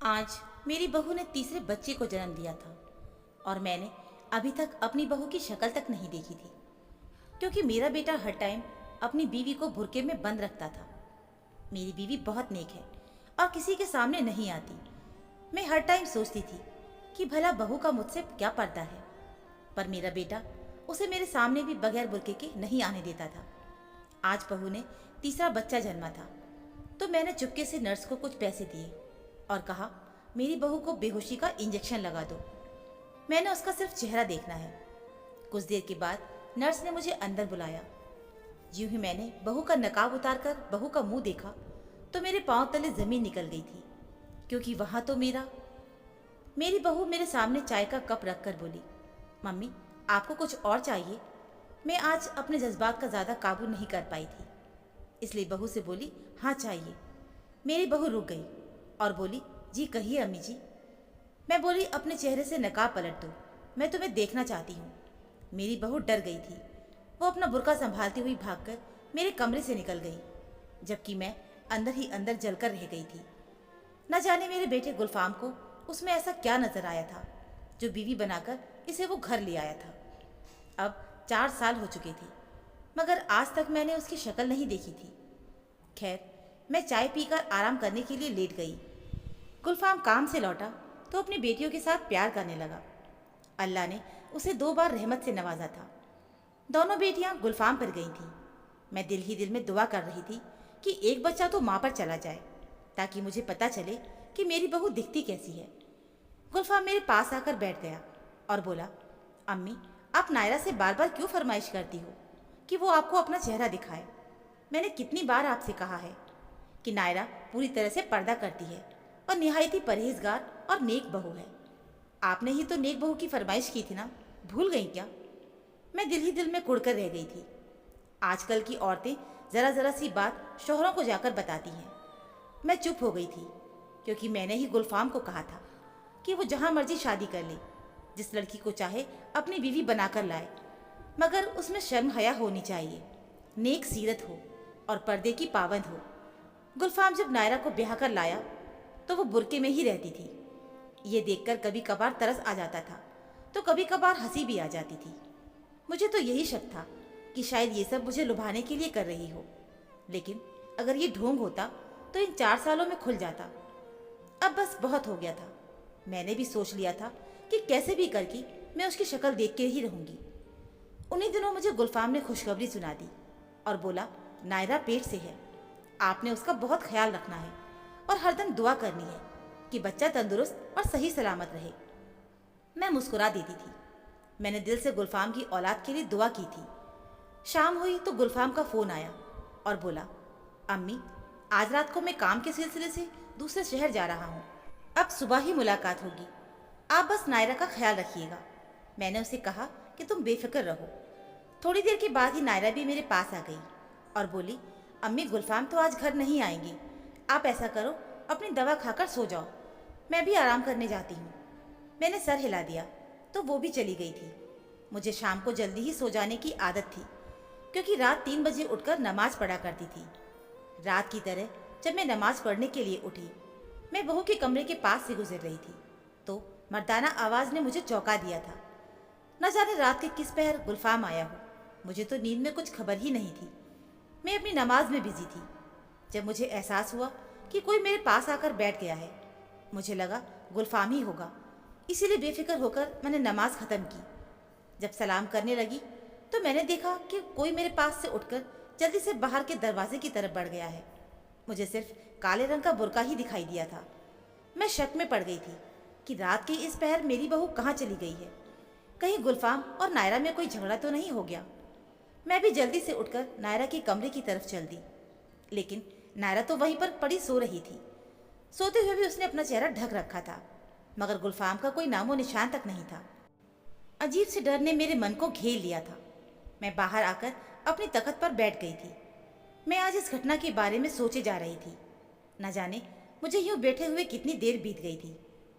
आज मेरी बहू ने तीसरे बच्चे को जन्म दिया था और मैंने अभी तक अपनी बहू की शक्ल तक नहीं देखी थी, क्योंकि मेरा बेटा हर टाइम अपनी बीवी को बुर्के में बंद रखता था। मेरी बीवी बहुत नेक है और किसी के सामने नहीं आती। मैं हर टाइम सोचती थी कि भला बहू का मुझसे क्या पर्दा है, पर मेरा बेटा उसे मेरे सामने भी बगैर बुर्के के नहीं आने देता था। आज बहू ने तीसरा बच्चा जन्मा था, तो मैंने चुपके से नर्स को कुछ पैसे दिए और कहा, मेरी बहू को बेहोशी का इंजेक्शन लगा दो। मैंने उसका सिर्फ चेहरा देखना है। कुछ देर के बाद नर्स ने मुझे अंदर बुलाया। यूं ही मैंने बहू का नकाब उतारकर बहू का मुंह देखा तो मेरे पांव तले जमीन निकल गई थी, क्योंकि वहां तो मेरी बहू मेरे सामने चाय का कप रखकर बोली, मम्मी आपको कुछ और चाहिए? मैं आज अपने जज्बात का ज़्यादा काबू नहीं कर पाई थी, इसलिए बहू से बोली, हाँ चाहिए। मेरी बहू रुक गई और बोली, जी कहिए अम्मी जी। मैं बोली, अपने चेहरे से नकाब पलट दो, मैं तुम्हें देखना चाहती हूँ। मेरी बहू डर गई थी। वो अपना बुर्का संभालती हुई भागकर मेरे कमरे से निकल गई, जबकि मैं अंदर ही अंदर जलकर रह गई थी। न जाने मेरे बेटे गुलफाम को उसमें ऐसा क्या नजर आया था जो बीवी बनाकर इसे वो घर ले आया था। अब 4 साल हो चुके थे, मगर आज तक मैंने उसकी शक्ल नहीं देखी थी। खैर, मैं चाय पीकर आराम करने के लिए लेट गई। गुलफाम काम से लौटा तो अपनी बेटियों के साथ प्यार करने लगा। अल्लाह ने उसे 2 बार रहमत से नवाजा था। दोनों बेटियां गुलफाम पर गई थीं। मैं दिल ही दिल में दुआ कर रही थी कि एक बच्चा तो माँ पर चला जाए, ताकि मुझे पता चले कि मेरी बहू दिखती कैसी है। गुलफाम मेरे पास आकर बैठ गया और बोला, अम्मी आप नायरा से बार बार क्यों फरमाइश करती हो कि वो आपको अपना चेहरा दिखाए? मैंने कितनी बार आपसे कहा है कि नायरा पूरी तरह से पर्दा करती है और निहायत ही परहेजगार और नेक बहू है। आपने ही तो नेक बहू की फरमाइश की थी ना, भूल गई क्या? मैं दिल ही दिल में कुड़कर रह गई थी। आजकल की औरतें ज़रा ज़रा सी बात शोहरों को जाकर बताती हैं। मैं चुप हो गई थी, क्योंकि मैंने ही गुलफाम को कहा था कि वो जहाँ मर्जी शादी कर ले, जिस लड़की को चाहे अपनी बीवी बनाकर लाए, मगर उसमें शर्म हया होनी चाहिए, नेक सीरत हो और पर्दे की पाबंद हो। गुलफाम जब नायरा को ब्याह कर लाया तो वो बुर्के में ही रहती थी। ये देखकर कभी कभार तरस आ जाता था तो कभी कभार हंसी भी आ जाती थी। मुझे तो यही शक था कि शायद ये सब मुझे लुभाने के लिए कर रही हो, लेकिन अगर ये ढोंग होता तो इन 4 सालों में खुल जाता। अब बस बहुत हो गया था। मैंने भी सोच लिया था कि कैसे भी करके मैं उसकी शक्ल देख के ही रहूंगी। उन्हीं दिनों मुझे गुलफाम ने खुशखबरी सुना दी और बोला, नायरा पेट से है, आपने उसका बहुत ख्याल रखना है और हरदम दुआ करनी है कि बच्चा तंदुरुस्त और सही सलामत रहे। मैं मुस्कुरा देती थी। मैंने दिल से गुलफाम की औलाद के लिए दुआ की थी। शाम हुई तो गुलफाम का फ़ोन आया और बोला, अम्मी आज रात को मैं काम के सिलसिले से दूसरे शहर जा रहा हूँ, अब सुबह ही मुलाकात होगी, आप बस नायरा का ख्याल रखिएगा। मैंने उसे कहा कि तुम बेफिक्र रहो। थोड़ी देर के बाद ही नायरा भी मेरे पास आ गई और बोली, अम्मी गुलफाम तो आज घर नहीं आएंगी, आप ऐसा करो अपनी दवा खाकर सो जाओ, मैं भी आराम करने जाती हूँ। मैंने सर हिला दिया तो वो भी चली गई थी। मुझे शाम को जल्दी ही सो जाने की आदत थी, क्योंकि रात 3 बजे उठकर नमाज पढ़ा करती थी। रात की तरह जब मैं नमाज पढ़ने के लिए उठी, मैं बहू के कमरे के पास से गुजर रही थी तो मर्दाना आवाज़ ने मुझे चौंका दिया था। न जाने रात के किस पहर गुलफाम आया हो, मुझे तो नींद में कुछ खबर ही नहीं थी। मैं अपनी नमाज में बिजी थी जब मुझे एहसास हुआ कि कोई मेरे पास आकर बैठ गया है। मुझे लगा गुलफाम ही होगा, इसीलिए बेफिक्र होकर मैंने नमाज ख़त्म की। जब सलाम करने लगी तो मैंने देखा कि कोई मेरे पास से उठकर जल्दी से बाहर के दरवाजे की तरफ बढ़ गया है। मुझे सिर्फ काले रंग का बुर्का ही दिखाई दिया था। मैं शक में पड़ गई थी कि रात के इस पहर मेरी बहू कहाँ चली गई है। कहीं गुलफाम और नायरा में कोई झगड़ा तो नहीं हो गया। मैं भी जल्दी से उठकर नायरा के कमरे की तरफ चल दी, लेकिन नायरा तो वहीं पर पड़ी सो रही थी। सोते हुए भी उसने अपना चेहरा ढक रखा था, मगर गुलफाम का कोई नामो निशान तक नहीं था। अजीब से डर ने मेरे मन को घेर लिया था। मैं बाहर आकर अपनी तख्त पर बैठ गई थी। मैं आज इस घटना के बारे में सोचे जा रही थी। न जाने मुझे यूं बैठे हुए कितनी देर बीत गई थी।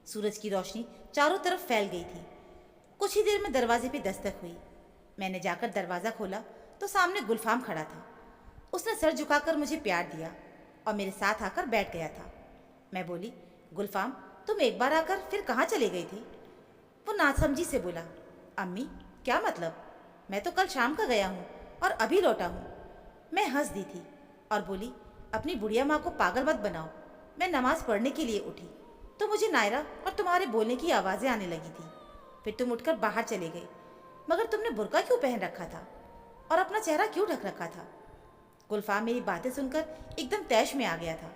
सूरज की रोशनी चारों तरफ फैल गई थी। कुछ ही देर में दरवाजे पे दस्तक हुई। मैंने जाकर दरवाज़ा खोला तो सामने गुलफाम खड़ा था। उसने सर झुकाकर मुझे प्यार दिया और मेरे साथ आकर बैठ गया था। मैं बोली, गुलफाम, तुम एक बार आकर फिर कहाँ चले गए थे? वो नासमझी से बोला। अम्मी, क्या मतलब? मैं तो कल शाम का गया हूँ और अभी लौटा हूँ। मैं हंस दी थी और बोली, अपनी बुढ़िया माँ को पागल मत बनाओ। मैं नमाज पढ़ने के लिए उठी तो मुझे नायरा और तुम्हारे बोलने की आवाज़ें आने लगी थी। फिर तुम उठकर बाहर चले गए। मगर तुमने बुर्का क्यों पहन रखा था और अपना चेहरा क्यों ढक रखा था? गुलफाम मेरी बातें सुनकर एकदम तैश में आ गया था।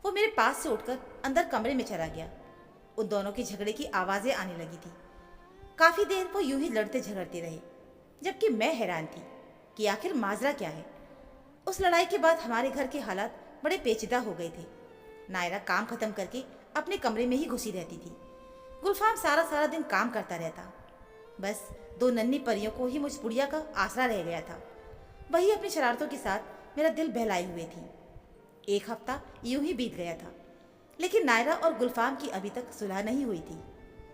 वो मेरे पास से उठकर अंदर कमरे में चला गया। उन दोनों की झगड़े की आवाज़ें आने लगी थी। काफ़ी देर वो यूं ही लड़ते झगड़ते रहे, जबकि मैं हैरान थी कि आखिर माजरा क्या है। उस लड़ाई के बाद हमारे घर के हालात बड़े पेचीदा हो गए थे। नायरा काम खत्म करके अपने कमरे में ही घुसी रहती थी। गुलफाम सारा सारा दिन काम करता रहता। बस दो नन्ही परियों को ही मुझ बुढ़िया का आसरा रह गया था। वही अपनी शरारतों के साथ मेरा दिल बहलाए हुए थी। एक हफ्ता यूं ही बीत गया था, लेकिन नायरा और गुलफाम की अभी तक सुलह नहीं हुई थी।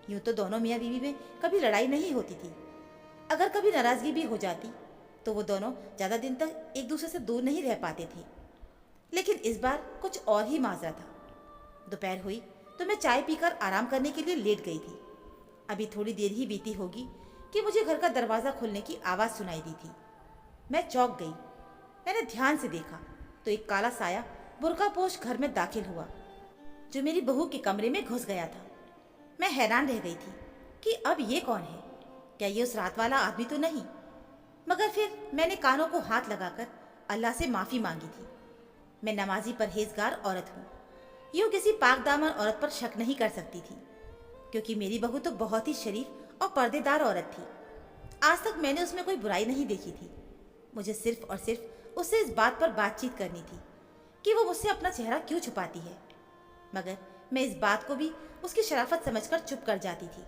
यूं तो दोनों मियाँ बीवी में कभी लड़ाई नहीं होती थी। अगर कभी नाराज़गी भी हो जाती तो वो दोनों ज़्यादा दिन तक एक दूसरे से दूर नहीं रह पाते थे। लेकिन इस बार कुछ और ही माजरा था। दोपहर हुई तो मैं चाय पीकर आराम करने के लिए लेट गई थी। अभी थोड़ी देर ही बीती होगी कि मुझे घर का दरवाज़ा खुलने की आवाज़ सुनाई दी थी। मैं चौंक गई। मैंने ध्यान से देखा तो एक काला साया बुर्कापोश घर में दाखिल हुआ, जो मेरी बहू के कमरे में घुस गया था। मैं हैरान रह गई थी कि अब ये कौन है? क्या ये उस रात वाला आदमी तो नहीं? मगर फिर मैंने कानों को हाथ लगाकर अल्लाह से माफ़ी मांगी थी। मैं नमाजी परहेजगार औरत हूँ, यूँ किसी पाक दामन औरत पर शक नहीं कर सकती थी, क्योंकि मेरी बहू तो बहुत ही शरीफ और पर्देदार औरत थी। आज तक मैंने उसमें कोई बुराई नहीं देखी थी। मुझे सिर्फ और सिर्फ उससे इस बात पर बातचीत करनी थी कि वो मुझसे अपना चेहरा क्यों छुपाती है। मगर मैं इस बात को भी उसकी शराफत समझकर चुप कर जाती थी।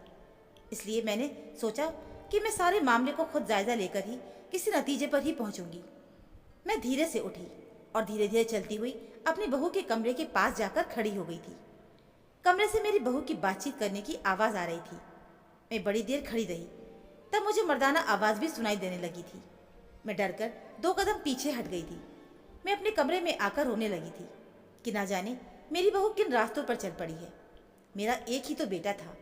इसलिए मैंने सोचा कि मैं सारे मामले को खुद जायज़ा लेकर ही किसी नतीजे पर ही पहुंचूंगी। मैं धीरे से उठी और धीरे धीरे चलती हुई अपनी बहू के कमरे के पास जाकर खड़ी हो गई थी। कमरे से मेरी बहू की बातचीत करने की आवाज़ आ रही थी। मैं बड़ी देर खड़ी रही, तब मुझे मर्दाना आवाज़ भी सुनाई देने लगी थी। मैं डरकर 2 कदम पीछे हट गई थी। मैं अपने कमरे में आकर रोने लगी थी कि ना जाने मेरी बहू किन रास्तों पर चल पड़ी है। मेरा एक ही तो बेटा था।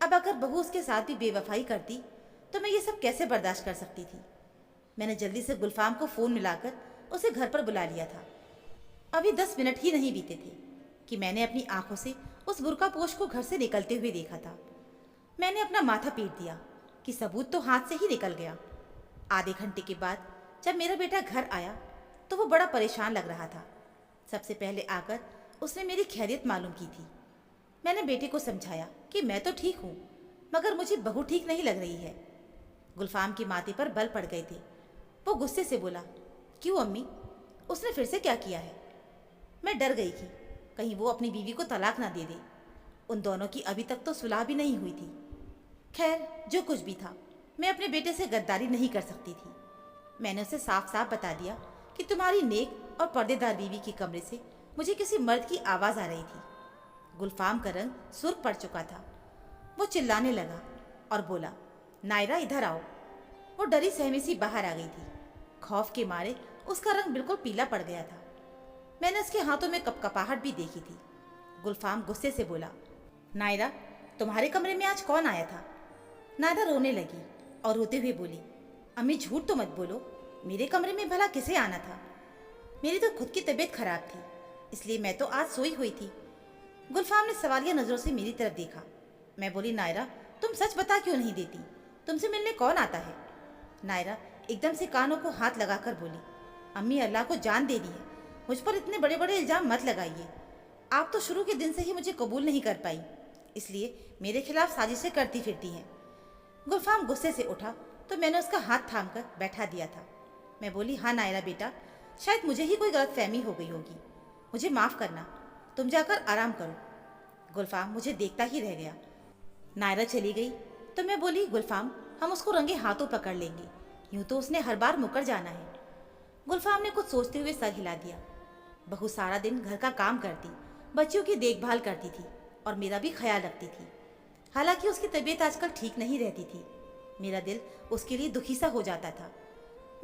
अब अगर बहू उसके साथ भी बेवफाई करती तो मैं ये सब कैसे बर्दाश्त कर सकती थी। मैंने जल्दी से गुलफाम को फ़ोन मिलाकर उसे घर पर बुला लिया था। अभी 10 मिनट ही नहीं बीते थे कि मैंने अपनी आंखों से उस बुर्कापोश को घर से निकलते हुए देखा था। मैंने अपना माथा पीट दिया कि सबूत तो हाथ से ही निकल गया। आधे घंटे के बाद जब मेरा बेटा घर आया तो वो बड़ा परेशान लग रहा था। सबसे पहले आकर उसने मेरी खैरियत मालूम की थी। मैंने बेटे को समझाया कि मैं तो ठीक हूँ, मगर मुझे बहू ठीक नहीं लग रही है। गुलफाम की माथे पर बल पड़ गए थे। वो गुस्से से बोला, क्यों अम्मी, उसने फिर से क्या किया है? मैं डर गई थी कहीं वो अपनी बीवी को तलाक ना दे दे। उन दोनों की अभी तक तो सुलह भी नहीं हुई थी। खैर, जो कुछ भी था, मैं अपने बेटे से गद्दारी नहीं कर सकती थी। मैंने उसे साफ साफ बता दिया कि तुम्हारी नेक और पर्देदार बीवी के कमरे से मुझे किसी मर्द की आवाज़ आ रही थी। गुलफाम का रंग सुर्ख पड़ चुका था। वो चिल्लाने लगा और बोला, नायरा इधर आओ। वो डरी सहमी सी बाहर आ गई थी। खौफ के मारे उसका रंग बिल्कुल पीला पड़ गया था। मैंने उसके हाथों में कपकपाहट भी देखी थी। गुलफाम गुस्से से बोला, नायरा, तुम्हारे कमरे में आज कौन आया था? नायरा रोने लगी और रोते हुए बोली, अम्मी झूठ तो मत बोलो, मेरे कमरे में भला किसे आना था? मेरी तो खुद की तबीयत खराब थी, इसलिए मैं तो आज सोई हुई थी। गुलफाम ने सवालिया नज़रों से मेरी तरफ देखा। मैं बोली, नायरा, तुम सच बता क्यों नहीं देती? तुमसे मिलने कौन आता है? नायरा एकदम से कानों को हाथ लगाकर बोली, अम्मी, अल्लाह को जान दे दी है, मुझ पर इतने बड़े बड़े इल्ज़ाम मत लगाइए। आप तो शुरू के दिन से ही मुझे कबूल नहीं कर पाई, इसलिए मेरे खिलाफ साजिशें करती फिरती हैं। गुलफाम गुस्से से उठा तो मैंने उसका हाथ थाम कर बैठा दिया था। मैं बोली, हाँ नायरा बेटा, शायद मुझे ही कोई गलतफहमी हो गई होगी, मुझे माफ़ करना, तुम जाकर आराम करो। गुलफाम मुझे देखता ही रह गया। नायरा चली गई तो मैं बोली, गुलफाम, हम उसको रंगे हाथों पकड़ लेंगे, यूँ तो उसने हर बार मुकर जाना है। गुलफाम ने कुछ सोचते हुए सर हिला दिया। बहू सारा दिन घर का काम करती, बच्चियों की देखभाल करती थी और मेरा भी ख्याल रखती थी। हालांकि उसकी तबीयत आजकल ठीक नहीं रहती थी। मेरा दिल उसके लिए दुखी सा हो जाता था।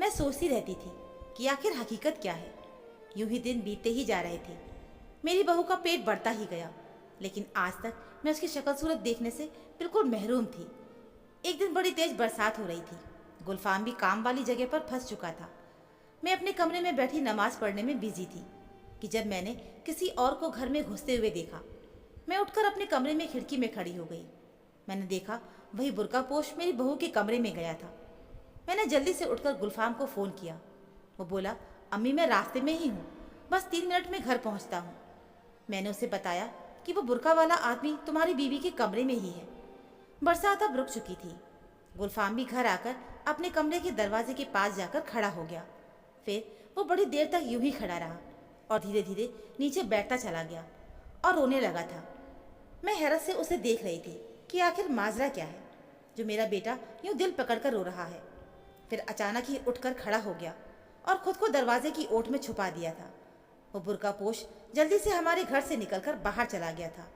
मैं सोचती रहती थी कि आखिर हकीकत क्या है। यूं ही दिन बीतते ही जा रहे थे। मेरी बहू का पेट बढ़ता ही गया, लेकिन आज तक मैं उसकी शक्ल सूरत देखने से बिल्कुल महरूम थी। एक दिन बड़ी तेज बरसात हो रही थी। गुलफाम भी काम वाली जगह पर फंस चुका था। मैं अपने कमरे में बैठी नमाज पढ़ने में बिजी थी कि जब मैंने किसी और को घर में घुसते हुए देखा। मैं उठकर अपने कमरे में खिड़की में खड़ी हो गई। मैंने देखा वही बुर्कापोश मेरी बहू के कमरे में गया था। मैंने जल्दी से उठकर गुलफाम को फ़ोन किया। वो बोला, अम्मी मैं रास्ते में ही हूँ, बस 3 मिनट में घर पहुँचता हूँ। मैंने उसे बताया कि वो बुर्का वाला आदमी तुम्हारी बीवी के कमरे में ही है। बरसात अब रुक चुकी थी। गुलफाम भी घर आकर अपने कमरे के दरवाजे के पास जाकर खड़ा हो गया। फिर वो बड़ी देर तक यूं ही खड़ा रहा और धीरे धीरे नीचे बैठता चला गया और रोने लगा था। मैं हैरत से उसे देख रही थी कि आखिर माजरा क्या है जो मेरा बेटा यूं दिल पकड़कर रो रहा है। फिर अचानक ही उठकर खड़ा हो गया और खुद को दरवाजे की ओट में छुपा दिया था। वो बुर्कापोश जल्दी से हमारे घर से निकलकर बाहर चला गया था।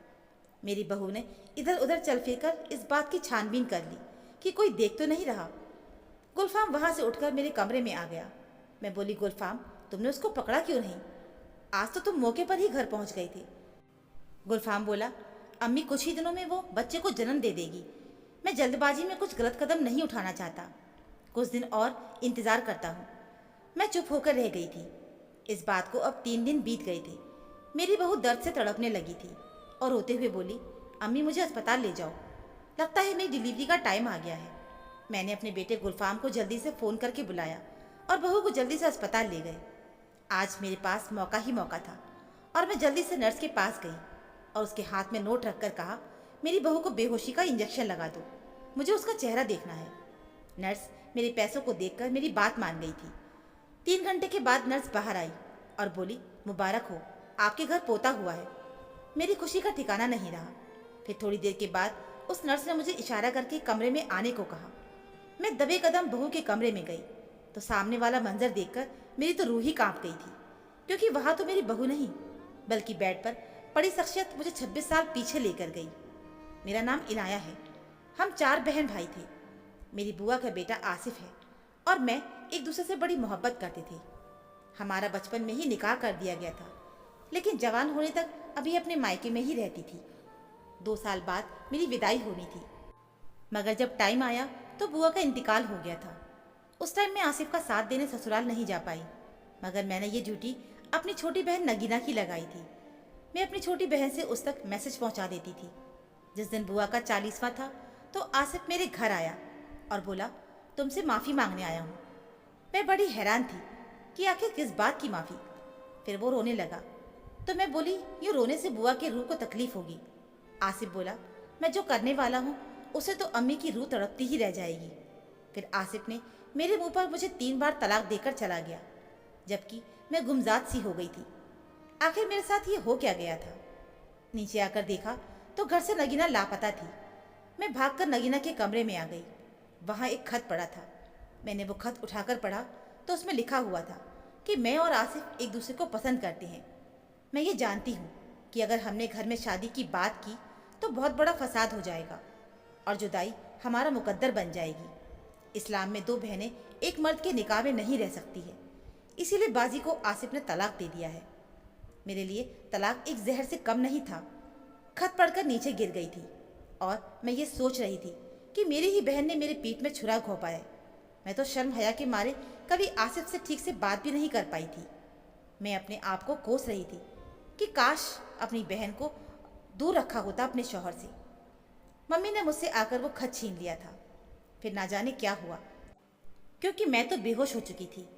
मेरी बहू ने इधर उधर चल फिर कर इस बात की छानबीन कर ली कि कोई देख तो नहीं रहा। गुलफाम वहाँ से उठकर मेरे कमरे में आ गया। मैं बोली, गुलफाम तुमने उसको पकड़ा क्यों नहीं? आज तो तुम मौके पर ही घर पहुँच गई थी। गुलफाम बोला, अम्मी कुछ ही दिनों में वो बच्चे को जन्म दे देगी। मैं जल्दबाजी में कुछ गलत कदम नहीं उठाना चाहता। कुछ दिन और इंतज़ार करता हूँ। मैं चुप होकर रह गई थी। इस बात को अब 3 दिन बीत गए थे। मेरी बहू दर्द से तड़पने लगी थी और रोते हुए बोली, अम्मी मुझे अस्पताल ले जाओ, लगता है मेरी डिलीवरी का टाइम आ गया है। मैंने अपने बेटे गुलफाम को जल्दी से फ़ोन करके बुलाया और बहू को जल्दी से अस्पताल ले गए। आज मेरे पास मौका ही मौका था और मैं जल्दी से नर्स के पास गई और उसके हाथ में नोट रखकर कहा, मेरी बहू को बेहोशी का इंजेक्शन लगा दो, मुझे उसका चेहरा देखना है। नर्स मेरे पैसों को देखकर मेरी बात मान गई थी। 3 घंटे के बाद नर्स बाहर आई और बोली, मुबारक हो, आपके घर पोता हुआ है। मेरी खुशी का ठिकाना नहीं रहा। फिर थोड़ी देर के बाद उस नर्स ने मुझे इशारा करके कमरे में आने को कहा। मैं दबे कदम बहू के कमरे में गई तो सामने वाला मंजर देखकर मेरी तो रूह ही कांप गई थी, क्योंकि वहाँ तो मेरी बहू नहीं बल्कि बेड पर पड़ी शख्सियत मुझे 26 साल पीछे लेकर गई। मेरा नाम इनाया है। हम 4 बहन भाई थे। मेरी बुआ का बेटा आसिफ है और मैं एक दूसरे से बड़ी मोहब्बत करते थे। हमारा बचपन में ही निकाह कर दिया गया था, लेकिन जवान होने तक अभी अपने मायके में ही रहती थी। 2 साल बाद मेरी विदाई होनी थी, मगर जब टाइम आया तो बुआ का इंतकाल हो गया था। उस टाइम मैं आसिफ का साथ देने ससुराल नहीं जा पाई, मगर मैंने ये ड्यूटी अपनी छोटी बहन नगीना की लगाई थी। मैं अपनी छोटी बहन से उस तक मैसेज पहुंचा देती थी। जिस दिन बुआ का 40वां था तो आसिफ मेरे घर आया और बोला, तुमसे माफ़ी मांगने आया हूँ। मैं बड़ी हैरान थी कि आखिर किस बात की माफ़ी। फिर वो रोने लगा तो मैं बोली, यूँ रोने से बुआ की रूह को तकलीफ होगी। आसिफ बोला, मैं जो करने वाला हूँ उसे तो अम्मी की रूह तड़पती ही रह जाएगी। फिर आसिफ ने मेरे मुंह पर मुझे 3 बार तलाक देकर चला गया, जबकि मैं गुमजात सी हो गई थी। आखिर मेरे साथ ये हो क्या गया था? नीचे आकर देखा तो घर से नगीना लापता थी। मैं भागकर नगीना के कमरे में आ गई। वहाँ एक खत पड़ा था। मैंने वो खत उठाकर पढ़ा तो उसमें लिखा हुआ था कि मैं और आसिफ एक दूसरे को पसंद करते हैं। मैं ये जानती हूँ कि अगर हमने घर में शादी की बात की तो बहुत बड़ा फसाद हो जाएगा और जुदाई हमारा मुकद्दर बन जाएगी। इस्लाम में 2 बहनें एक मर्द के निकाह में नहीं रह सकती है, इसीलिए बाजी को आसिफ ने तलाक दे दिया है। मेरे लिए तलाक एक जहर से कम नहीं था। खत पढ़कर नीचे गिर गई थी और मैं ये सोच रही थी कि मेरी ही बहन ने मेरे पीठ में छुरा घोंपा है। मैं तो शर्म हया के मारे कभी आसिफ से ठीक से बात भी नहीं कर पाई थी। मैं अपने आप को कोस रही थी कि काश अपनी बहन को दूर रखा होता अपने शौहर से। मम्मी ने मुझसे आकर वो खत छीन लिया था। फिर ना जाने क्या हुआ, क्योंकि मैं तो बेहोश हो चुकी थी।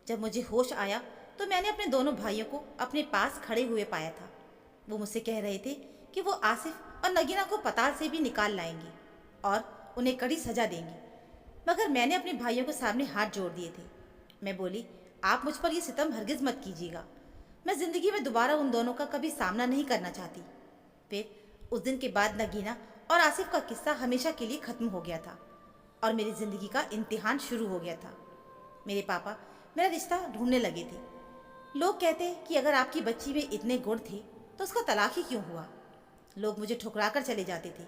जब मुझे होश आया तो मैंने अपने दोनों भाइयों को अपने पास खड़े हुए पाया था। वो मुझसे कह रहे थे कि वो आसिफ और नगीना को पताल से भी निकाल लाएंगे और उन्हें कड़ी सजा देंगी, मगर मैंने अपने भाइयों के सामने हाथ जोड़ दिए थे। मैं बोली, आप मुझ पर ये सितम हरगिज़ मत कीजिएगा। मैं ज़िंदगी में दोबारा उन दोनों का कभी सामना नहीं करना चाहती। फिर उस दिन के बाद नगीना और आसिफ का किस्सा हमेशा के लिए ख़त्म हो गया था और मेरी ज़िंदगी का इम्तिहान शुरू हो गया था। मेरे पापा मेरा रिश्ता ढूंढने लगे थे। लोग कहते कि अगर आपकी बच्ची में इतने गुण थे तो उसका तलाक ही क्यों हुआ। लोग मुझे ठुकरा कर चले जाते थे।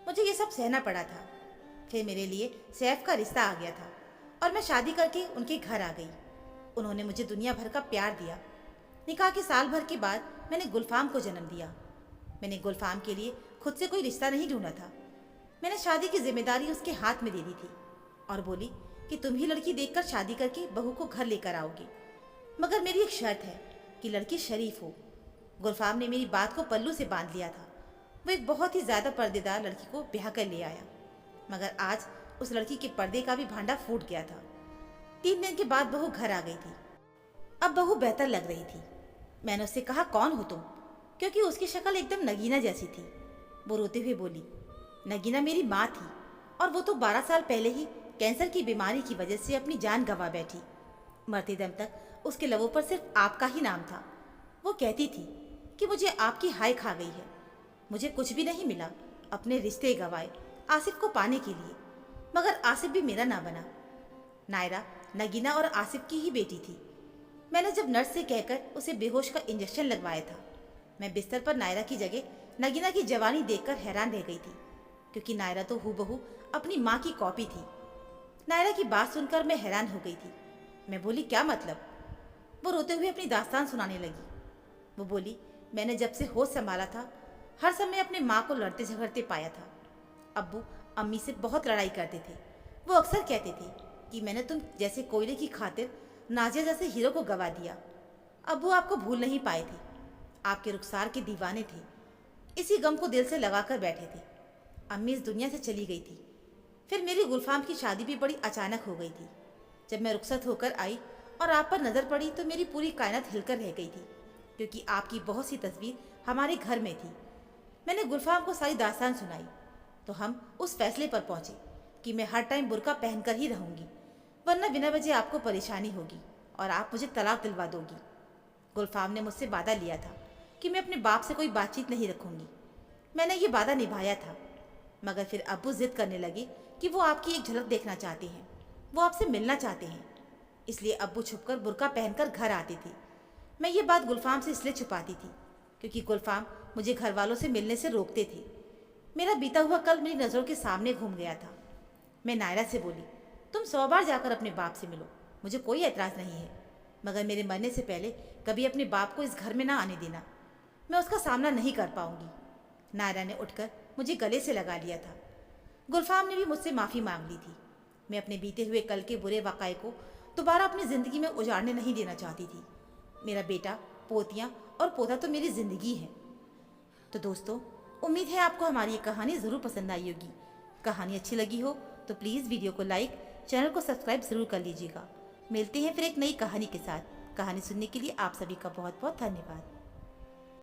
मुझे ये सब सहना पड़ा था। फिर मेरे लिए सैफ का रिश्ता आ गया था और मैं शादी करके उनके घर आ गई। उन्होंने मुझे दुनिया भर का प्यार दिया। निकाह के साल भर के बाद मैंने गुलफाम को जन्म दिया। मैंने गुलफाम के लिए खुद से कोई रिश्ता नहीं ढूंढा था। मैंने शादी की जिम्मेदारी उसके हाथ में दे दी थी और बोली कि तुम ही लड़की देखकर शादी करके बहू को घर लेकर आओगी, मगर मेरी एक शर्त है कि लड़की शरीफ हो। गुलफाम ने मेरी बात को पल्लू से बांध लिया था। वो एक बहुत ही ज़्यादा पर्देदार लड़की को ब्याह कर ले आया, मगर आज उस लड़की के पर्दे का भी भांडा फूट गया था। 3 दिन के बाद बहू घर आ गई थी। अब बहू बेहतर लग रही थी। मैंने उससे कहा, कौन हो तुम? क्योंकि उसकी शक्ल एकदम नगीना जैसी थी। वो रोते हुए बोली, नगीना मेरी माँ थी और वो तो 12 साल पहले ही कैंसर की बीमारी की वजह से अपनी जान गंवा बैठी। मरते दम तक उसके लबों पर सिर्फ आपका ही नाम था। वो कहती थी कि मुझे आपकी हाय खा गई है। मुझे कुछ भी नहीं मिला, अपने रिश्ते गंवाए आसिफ को पाने के लिए, मगर आसिफ भी मेरा ना बना। नायरा नगीना और आसिफ की ही बेटी थी। मैंने जब नर्स से कहकर उसे बेहोश का इंजेक्शन लगवाया था, मैं बिस्तर पर नायरा की जगह नगीना की जवानी देखकर हैरान रह गई थी, क्योंकि नायरा तो हूबहू अपनी माँ की कॉपी थी। नायरा की बात सुनकर मैं हैरान हो गई थी। मैं बोली, क्या मतलब? वो रोते हुए अपनी दास्तान सुनाने लगी। वो बोली, मैंने जब से होश संभाला था हर समय अपने माँ को लड़ते झगड़ते पाया था। अब्बू अम्मी से बहुत लड़ाई करते थे। वो अक्सर कहते थे कि मैंने तुम जैसे कोयले की खातिर नाजिया जैसे हीरो को गवा दिया। अब्बू आपको भूल नहीं पाए थे, आपके रुखसार के दीवाने थे। इसी गम को दिल से लगाकर बैठे थे। अम्मी इस दुनिया से चली गई थी। फिर मेरी गुलफाम की शादी भी बड़ी अचानक हो गई थी। जब मैं रुखसत होकर आई और आप पर नज़र पड़ी तो मेरी पूरी कायनात हिलकर रह गई थी, क्योंकि आपकी बहुत सी तस्वीर हमारे घर में थी। मैंने गुलफाम को सारी दास्तान सुनाई तो हम उस फैसले पर पहुंचे कि मैं हर टाइम बुर्का पहनकर ही रहूंगी, वरना बिना वजह आपको परेशानी होगी और आप मुझे तलाक दिलवा दोगी। गुलफाम ने मुझसे वादा लिया था कि मैं अपने बाप से कोई बातचीत नहीं रखूंगी। मैंने ये वादा निभाया था, मगर फिर अब्बू जिद करने लगे कि वो आपकी एक झलक देखना चाहते हैं, वो आपसे मिलना चाहते हैं। इसलिए अब्बू छुपकर बुर्का पहनकर घर आते थे। मैं ये बात गुलफाम से इसलिए छुपाती थी क्योंकि गुलफाम मुझे घर वालों से मिलने से रोकते थे। मेरा बीता हुआ कल मेरी नज़रों के सामने घूम गया था। मैं नायरा से बोली, तुम 100 बार जाकर अपने बाप से मिलो, मुझे कोई एतराज़ नहीं है, मगर मेरे मरने से पहले कभी अपने बाप को इस घर में ना आने देना। मैं उसका सामना नहीं कर पाऊंगी। नायरा ने उठकर मुझे गले से लगा लिया था। गुलफाम ने भी मुझसे माफ़ी मांग ली थी। मैं अपने बीते हुए कल के बुरे वाक़ये को दोबारा अपनी ज़िंदगी में उजाड़ने नहीं देना चाहती थी। मेरा बेटा, पोतियाँ और पोता तो मेरी ज़िंदगी है। तो दोस्तों, उम्मीद है आपको हमारी ये कहानी ज़रूर पसंद आई होगी। कहानी अच्छी लगी हो तो प्लीज़ वीडियो को लाइक, चैनल को सब्सक्राइब ज़रूर कर लीजिएगा। मिलते हैं फिर एक नई कहानी के साथ। कहानी सुनने के लिए आप सभी का बहुत बहुत धन्यवाद।